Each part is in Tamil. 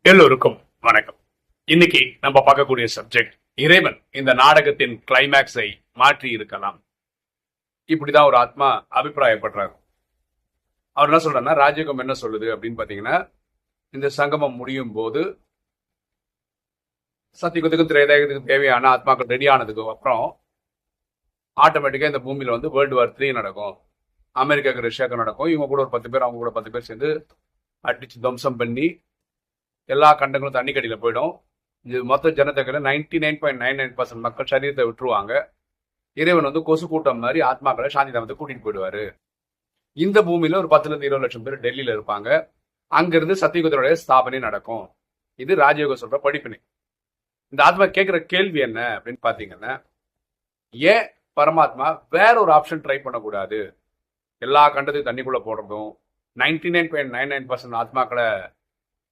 எல்லோருக்கும் வணக்கம். இன்னைக்கு நம்ம பார்க்கக்கூடிய சப்ஜெக்ட், இறைவன் இந்த நாடகத்தின் கிளைமேக்ஸை மாற்றி இருக்கலாம். இப்படிதான் ஒரு ஆத்மா அபிப்பிராயப்படுறாரு. அவர் என்ன சொல்றாருன்னா, ராஜயோகம் என்ன சொல்லுது அப்படின்னு பாத்தீங்கன்னா, இந்த சங்கமம் முடியும் போது சத்தியுகத்துக்கும் திரேதாயுகத்துக்கும் தேவையான ஆத்மாக்கள் ரெடி ஆனதுக்கு அப்புறம் ஆட்டோமேட்டிக்கா இந்த பூமியில வந்து வேர்ல்டு வார் 3 நடக்கும். அமெரிக்காவுக்கு ரஷ்யாவுக்கு நடக்கும். இவங்க கூட ஒரு 10 பேர், அவங்க கூட 10 பேர் சேர்ந்து அடிச்சு தம்சம் பண்ணி எல்லா கண்டங்களும் தண்ணி கடியில் போயிடும். இது மொத்த ஜனத்தொகையில 99.99% மக்கள் சரீரத்தை விட்டுருவாங்க. இறைவன் வந்து கொசு கூட்டம் மாதிரி ஆத்மாக்களை சாந்தி தாமத்தை கூட்டிட்டு போயிடுவாரு. இந்த பூமியில ஒரு 10-20 லட்சம் பேர் டெல்லியில இருப்பாங்க. அங்கிருந்து சத்தியுகத்தினுடைய ஸ்தாபனை நடக்கும். இது ராஜயோக சொல்ற படிப்பினை. இந்த ஆத்மா கேட்கிற கேள்வி என்ன அப்படின்னு பாத்தீங்கன்னா, ஏன் பரமாத்மா வேற ஒரு ஆப்ஷன் ட்ரை பண்ணக்கூடாது? எல்லா கண்டத்தையும் தண்ணிக்குள்ள போடுறதும் 99.99% ஆத்மாக்களை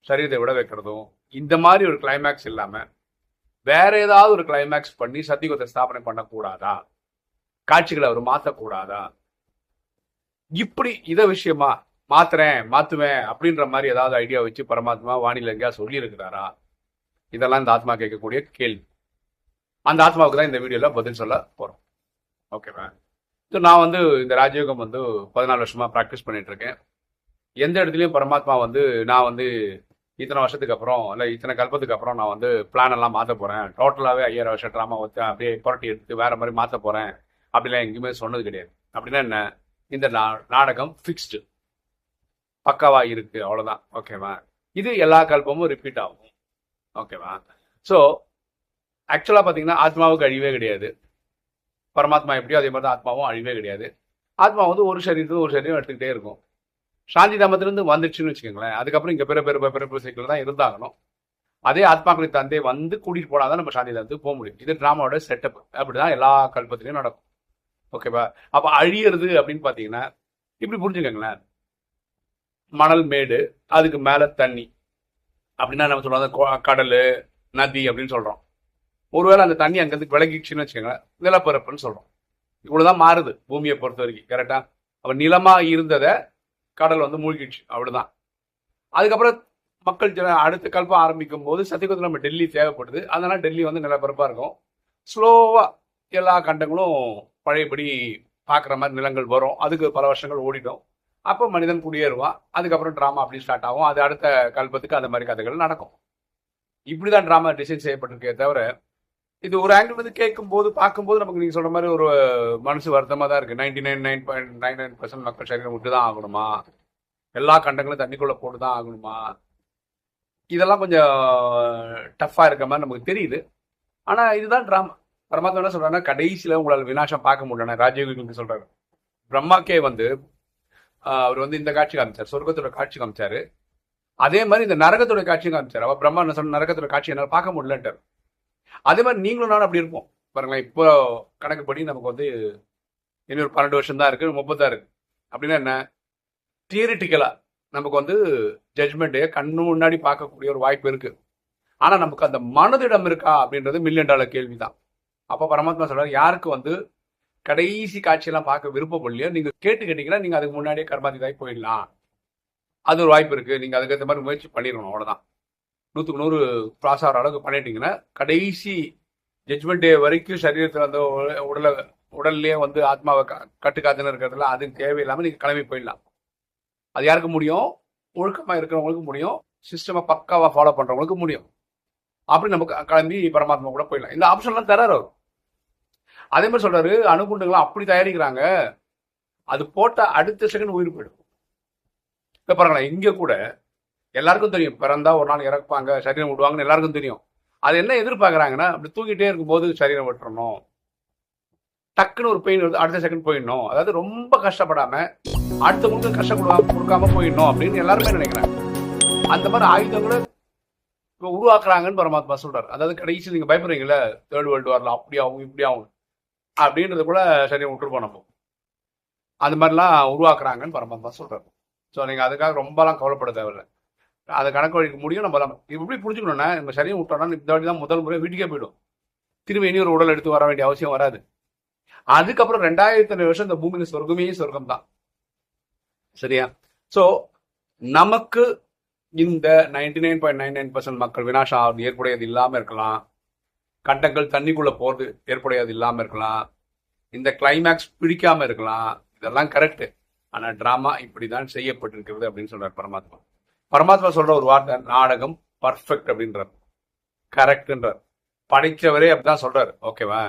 சரீரத்தை விட வைக்கிறதும், இந்த மாதிரி ஒரு கிளைமேக்ஸ் இல்லாம வேற ஏதாவது ஒரு கிளைமேக்ஸ் பண்ணி சத்தியுகத்தை ஸ்தாபனை பண்ணக்கூடாதா? காட்சிகளை அவர் மாத்தக்கூடாதா? இப்படி இத விஷயமா மாத்துவேன் அப்படின்ற மாதிரி ஏதாவது ஐடியா வச்சு பரமாத்மா வானிலை எங்கேயா சொல்லி இருக்கிறாரா? இதெல்லாம் இந்த ஆத்மா கேட்கக்கூடிய கேள்வி. அந்த ஆத்மாவுக்கு தான் இந்த வீடியோல பதில் சொல்ல போறோம். ஓகேவா? நான் வந்து இந்த ராஜயோகம் வந்து 14 வருஷமா பிராக்டிஸ் பண்ணிட்டு இருக்கேன். எந்த இடத்துலயும் பரமாத்மா வந்து நான் வந்து இத்தனை வருஷத்துக்கு அப்புறம் இல்லை இத்தனை கல்பத்துக்கு அப்புறம் நான் வந்து பிளான் எல்லாம் மாற்ற போறேன், டோட்டலாகவே 5000 வருஷம் ட்ராமா வச்சு அப்படியே புரட்டி எடுத்து வேற மாதிரி மாற்ற போறேன் அப்படிலாம் எங்கேயுமே சொன்னது கிடையாது. அப்படின்னா என்ன, இந்த நாடகம் ஃபிக்ஸ்டு பக்காவா இருக்கு, அவ்வளவுதான். ஓகேவா? இது எல்லா கல்பமும் ரிப்பீட் ஆகும். ஓகேவா? ஸோ ஆக்சுவலா பாத்தீங்கன்னா ஆத்மாவுக்கு அழிவே கிடையாது. பரமாத்மா எப்படியோ அதே மாதிரி தான் ஆத்மாவும் அழிவே கிடையாது. ஆத்மா வந்து ஒரு சரீரத்துக்கு ஒரு சரீரம் எடுத்துக்கிட்டே இருக்கும். சாந்தி தாமத்திலிருந்து வந்துடுச்சுன்னு வச்சுக்கோங்களேன், அதுக்கப்புறம் இங்க பிறப்பு சைக்கிள் தான் இருந்தாகணும். அதே ஆத்மாக்களை தந்தே வந்து கூட்டிட்டு போனாதான் நம்ம சாந்தி தாமத்துக்கு போக முடியும். இது டிராமாவோட செட்டப். அப்படிதான் எல்லா கல்பத்திலையும் நடக்கும். ஓகேவா? அப்ப அழியறது அப்படின்னு பாத்தீங்கன்னா இப்படி புரிஞ்சுக்கோங்களேன். மணல் மேடு, அதுக்கு மேல தண்ணி அப்படின்னா நம்ம சொல்றோம் கடல் நதி அப்படின்னு சொல்றோம். ஒருவேளை அந்த தண்ணி அங்கிருந்து விலகிடுச்சுன்னு வச்சுக்கோங்களேன், நிலப்பரப்புன்னு சொல்றோம். இவ்வளவுதான் மாறுது பூமியை பொறுத்த வரைக்கும். கரெக்டா? அப்ப நிலமா இருந்ததை கடல் வந்து மூழ்கிடுச்சு, அப்படிதான். அதுக்கப்புறம் மக்கள் அடுத்த கல்பம் ஆரம்பிக்கும் போது சத்தியுகத்தில் நம்ம டெல்லி தேவைப்படுது. அதனால டெல்லி வந்து நிலப்பரப்பா இருக்கும். ஸ்லோவா எல்லா கண்டங்களும் பழையபடி பார்க்குற மாதிரி நிலங்கள் வரும். அதுக்கு பல வருஷங்கள் ஓடிடும். அப்போ மனிதன் குடியேறுவான். அதுக்கப்புறம் டிராமா அப்படி ஸ்டார்ட் ஆகும். அது அடுத்த கல்பத்துக்கு அந்த மாதிரி கதைகள் நடக்கும். இப்படிதான் டிராமா டிசைன் செய்யப்பட்டிருக்கே தவிர, இது ஒரு ஆங்கிள் வந்து கேட்கும் போது பார்க்கும்போது நமக்கு நீங்க சொல்ற மாதிரி ஒரு மனசு வருத்தமா தான் இருக்கு. 99.99% மக்கள் சரீரம் விட்டுதான் ஆகணுமா? எல்லா கண்டங்களும் தண்ணிக்குள்ள போட்டுதான் ஆகணுமா? இதெல்லாம் கொஞ்சம் டஃப்பா இருக்க மாதிரி நமக்கு தெரியுது. ஆனா இதுதான் டிராமா. பரமாத்மா என்ன சொல்றாங்க, கடைசியில உங்களால் விநாசம் பார்க்க முடியல. ராஜயோகிக்கு சொல்றாரு. பிரம்மாக்கே வந்து அவர் வந்து இந்த காட்சி காமிச்சார், சொர்க்கத்தோட காட்சி காமிச்சாரு. அதே மாதிரி இந்த நரகத்தோட காட்சி காமிச்சார். அவ பிரம்மா என்ன சொன்ன, நரகத்தோட காட்சி என்னால் பார்க்க முடியலன்ட்டார். அதே மாதிரி நீங்களும் நானும் அப்படி இருப்போம் பாருங்களேன். இப்போ கணக்குப்படி நமக்கு வந்து இன்னொரு 12 வருஷம் தான் இருக்கு, 30 தான் இருக்கு. அப்படின்னா என்ன, தியரிட்டிக்கலா நமக்கு வந்து ஜட்மெண்ட் கண்ணு முன்னாடி பார்க்கக்கூடிய ஒரு வாய்ப்பு இருக்கு. ஆனா நமக்கு அந்த மனதிடம் இருக்கா அப்படின்றது $1 மில்லியன் கேள்விதான். அப்ப பரமாத்மா சொல்றாரு, யாருக்கு வந்து கடைசி காட்சியெல்லாம் பார்க்க விருப்பப்படலையோ நீங்க கேட்டீங்கன்னா நீங்க அதுக்கு முன்னாடியே கர்மாதிதாய் போயிடலாம். அது ஒரு வாய்ப்பு இருக்கு. நீங்க அதுக்கேற்ற மாதிரி முயற்சி பண்ணிடணும். அவ்வளவுதான். 100க்கு 100 கிராஸ் ஆகிற அளவுக்கு பண்ணிட்டீங்கன்னா கடைசி ஜட்மெண்ட் டே வரைக்கும் சரீரத்தில் வந்து உடல்லையே வந்து ஆத்மாவை கட்டுக்காத்துன்னு இருக்கிறதுல அது தேவையில்லாம நீங்க கிளம்பி போயிடலாம். அது யாருக்கு முடியும்? ஒழுக்கமா இருக்கிறவங்களுக்கு முடியும். சிஸ்டமை பக்காவா ஃபாலோ பண்றவங்களுக்கு முடியும். அப்படி நமக்கு கிளம்பி பரமாத்மா கூட போயிடலாம். இந்த ஆப்ஷன்லாம் தராரு அவர். அதே மாதிரி சொல்றாரு, அணுகுண்டுகள்லாம் அப்படி தயாரிக்கிறாங்க, அது போட்ட அடுத்த செகண்ட் உயிர் போயிடும். இப்ப பாருங்களேன், இங்க கூட எல்லாருக்கும் தெரியும், பிறந்தா ஒரு நாள் இறப்பாங்க, சரீரம் விடுவாங்கன்னு எல்லாருக்கும் தெரியும். அது என்ன எதிர்பார்க்கறாங்கன்னா, அப்படி தூக்கிட்டே இருக்கும்போது சரீரம் விட்டுறணும், டக்குன்னு ஒரு பெயின் வருது அடுத்த செகண்ட் போயிடணும், அதாவது ரொம்ப கஷ்டப்படாம அடுத்தவங்களுக்கு கஷ்டம் கொடுக்காம போயிடணும் அப்படின்னு எல்லாருமே நினைக்கிறாங்க. அந்த மாதிரி ஆயுதங்களை இப்போ உருவாக்குறாங்கன்னு பரமாத்மா சொல்றாரு. அதாவது கடைசி நீங்க பயப்படுறீங்களா, 3rd வேர்ல்டு வார்ல அப்படி ஆகும் இப்படி ஆகும் அப்படின்றது கூட சரீரம் விட்டுருப்போம் நம்ம. அந்த மாதிரிலாம் உருவாக்குறாங்கன்னு பரமாத்மா சொல்றாரு. ஸோ நீங்க அதுக்காக ரொம்பலாம் கவலைப்பட தேவையில்லை. அதை கணக்கு வழிக்க முடியும். நம்ம எப்படி புரிஞ்சுக்கணும்னா, நம்ம சரியாக விட்டோம்னா இந்த வாட்டி தான் முதல் முறை வீட்டுக்கே போயிடும். திரும்பி இனி ஒரு உடல் எடுத்து வர வேண்டிய அவசியம் வராது. அதுக்கப்புறம் 2000 வருஷம் இந்த பூமியில சொர்க்கமே சொர்க்கம் தான். சரியா? சோ நமக்கு இந்த 99.99% மக்கள் வினாசம் ஆகுது ஏற்புடையது இல்லாம இருக்கலாம். கண்டங்கள் தண்ணிக்குள்ள போறது ஏற்புடையது இல்லாம இருக்கலாம். இந்த கிளைமேக்ஸ் பிடிக்காம இருக்கலாம். இதெல்லாம் கரெக்ட். ஆனா டிராமா இப்படிதான் செய்யப்பட்டிருக்கிறது அப்படின்னு சொல்றாரு பரமாத்மா. பரமாத்மா சொல்ற ஒரு வார்த்தை நாடகம் பர்ஃபெக்ட் அப்படின்றார், கரெக்ட்ன்றார். படிச்சவரே அப்படிதான் சொல்றாரு. ஓகேவா?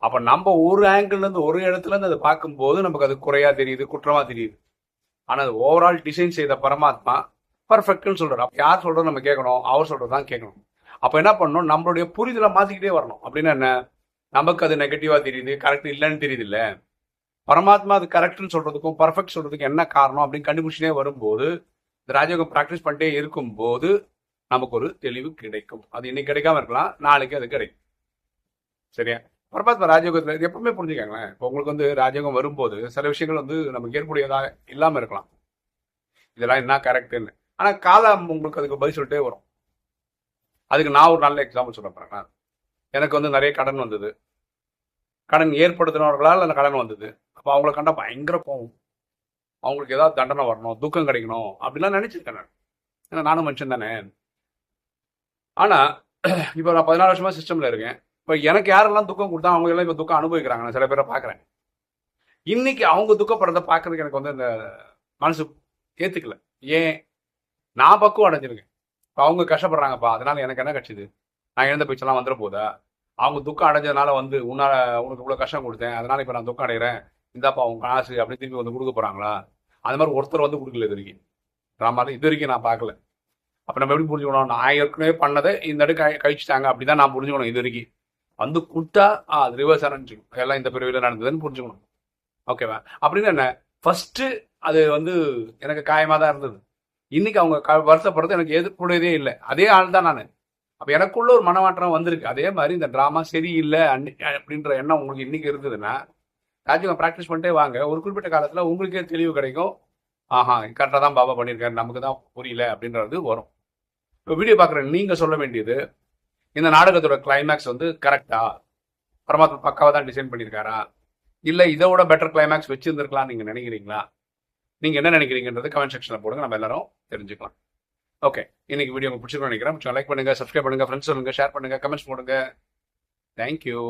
அப்ப நம்ம ஒரு ஆங்கிள் இருந்து ஒரு இடத்துல இருந்து அதை பார்க்கும்போது நமக்கு அது குறையா தெரியுது, குற்றமா தெரியுது. ஆனா அது ஓவரால் டிசைன் செய்த பரமாத்மா பர்ஃபெக்ட்னு சொல்றாரு. அப்ப யார் சொல்றது நம்ம கேட்கணும்? அவர் சொல்றதுதான் கேட்கணும். அப்ப என்ன பண்ணணும்? நம்மளுடைய புரிதலை மாத்திக்கிட்டே வரணும். அப்படின்னா என்ன? நமக்கு அது நெகட்டிவா தெரியுது, கரெக்ட் இல்லைன்னு தெரியுது இல்ல. பரமாத்மா அது கரெக்ட்னு சொல்றதுக்கும் பர்ஃபெக்ட் சொல்றதுக்கும் என்ன காரணம் அப்படின்னு கண்டுபிடிச்சுனே வரும்போது, இந்த ராஜயோகம் ப்ராக்டிஸ் பண்ணிட்டே இருக்கும்போது நமக்கு ஒரு தெளிவு கிடைக்கும். அது இன்னைக்கு கிடைக்காம இருக்கலாம், நாளைக்கு அது கிடைக்கும். சரியா? பரமாத்மா ராஜயோகத்தில் எப்பவுமே புரிஞ்சுக்காங்களேன். இப்போ உங்களுக்கு வந்து ராஜயோகம் வரும்போது சில விஷயங்கள் வந்து நமக்கு ஏற்புடையதாக இல்லாம இருக்கலாம். இதெல்லாம் என்ன கரெக்ட்னு. ஆனா காலம் உங்களுக்கு அதுக்கு பதில் சொல்லிட்டே வரும். அதுக்கு நான் ஒரு நல்ல எக்ஸாம்பிள் சொல்ல போறேன். எனக்கு வந்து நிறைய கடன் வந்தது. கடன் ஏற்படுத்தினவர்களால் அந்த கடன் வந்தது. அப்போ அவங்கள கண்டா பயங்கர கோவம். அவங்களுக்கு ஏதாவது தண்டனை வரணும், துக்கம் கிடைக்கணும் அப்படிலாம் நினைச்சிருக்கேன் நான். ஏன்னா நானும் மனுஷன் தானே. ஆனா இப்போ நான் 14 வருஷமா சிஸ்டம்ல இருக்கேன். இப்போ எனக்கு யாரெல்லாம் துக்கம் கொடுத்தா அவங்க எல்லாம் இப்போ துக்கம் அனுபவிக்கிறாங்க. நான் சில பேரை பார்க்குறேன். இன்னைக்கு அவங்க துக்கப்படுறத பார்க்கறதுக்கு எனக்கு வந்து இந்த மனசு ஏத்துக்கல. ஏன்? நான் பக்குவம் அடைஞ்சிருக்கேன். இப்போ அவங்க கஷ்டப்படுறாங்கப்பா, அதனால எனக்கு என்ன கட்சிது? நான் இழந்த பேச்செல்லாம் வந்துட போதா? அவங்க துக்கம் அடைஞ்சதுனால வந்து உனக்கு இவ்வளோ கஷ்டம் கொடுத்தேன், அதனால இப்போ நான் துக்கம் அடைகிறேன், இந்தாப்பா அவங்க காசு அப்படி திருப்பி வந்து கொடுக்க போறாங்களா? அது மாதிரி ஒருத்தர் வந்து கொடுக்கல இது வரைக்கும். ட்ராமால இது வரைக்கும் நான் பார்க்கல. அப்போ நம்ம எப்படி புரிஞ்சுக்கணும்? நான் ஏற்கனவே பண்ணதை இந்த அடுக்கு கழிச்சுட்டாங்க அப்படிதான் நான் புரிஞ்சுக்கணும். இது வரைக்கும் வந்து கொடுத்தா அது ரிவர்ஸ் ஆரம்பிச்சுக்கணும், எல்லாம் இந்த பிரிவில் நடந்ததுன்னு புரிஞ்சுக்கணும். ஓகேவா? அப்படின்னு என்ன, ஃபர்ஸ்ட் அது வந்து எனக்கு காயமாக தான் இருந்தது. இன்னைக்கு அவங்க வருத்தப்படுறது எனக்கு எதிர்ப்புடையதே இல்லை. அதே ஆள் தான் நான். அப்ப எனக்குள்ள ஒரு மனமாற்றம் வந்திருக்கு. அதே மாதிரி இந்த டிராமா சரியில்லை அப்படின்ற எண்ணம் உங்களுக்கு இன்னைக்கு இருந்ததுன்னா ராஜயோகம் ப்ராக்டிஸ் பண்ணிட்டே வாங்க. ஒரு குறிப்பிட்ட காலத்துல உங்களுக்கே தெளிவு கிடைக்கும். ஆஹா, கரெக்டாக தான் பாபா பண்ணியிருக்காரு, நமக்கு தான் புரியல அப்படின்றது வரும். இப்போ வீடியோ பார்க்குற நீங்க சொல்ல வேண்டியது, இந்த நாடகத்தோட கிளைமேக்ஸ் வந்து கரெக்டா, பரமாத்மா பக்காவா தான் டிசைன் பண்ணியிருக்காரா, இல்ல இதோட பெட்டர் கிளைமேக்ஸ் வச்சிருந்திருக்கலாம் நீங்க நினைக்கிறீங்களா? நீங்க என்ன நினைக்கிறீங்கன்றது கமெண்ட் செக்ஷன்ல போடுங்க, நம்ம எல்லாரும் தெரிஞ்சுக்கலாம். ஓகே, இன்னைக்கு வீடியோ உங்களுக்கு பிடிச்சிருக்கோம் நினைக்கிறேன். லைக் பண்ணுங்க, சப்ஸ்கிரைப் பண்ணுங்க, ஃப்ரெண்ட்ஸ் சொல்லுங்க, ஷேர் பண்ணுங்க, கமெண்ட்ஸ் போடுங்க. தேங்க்யூ.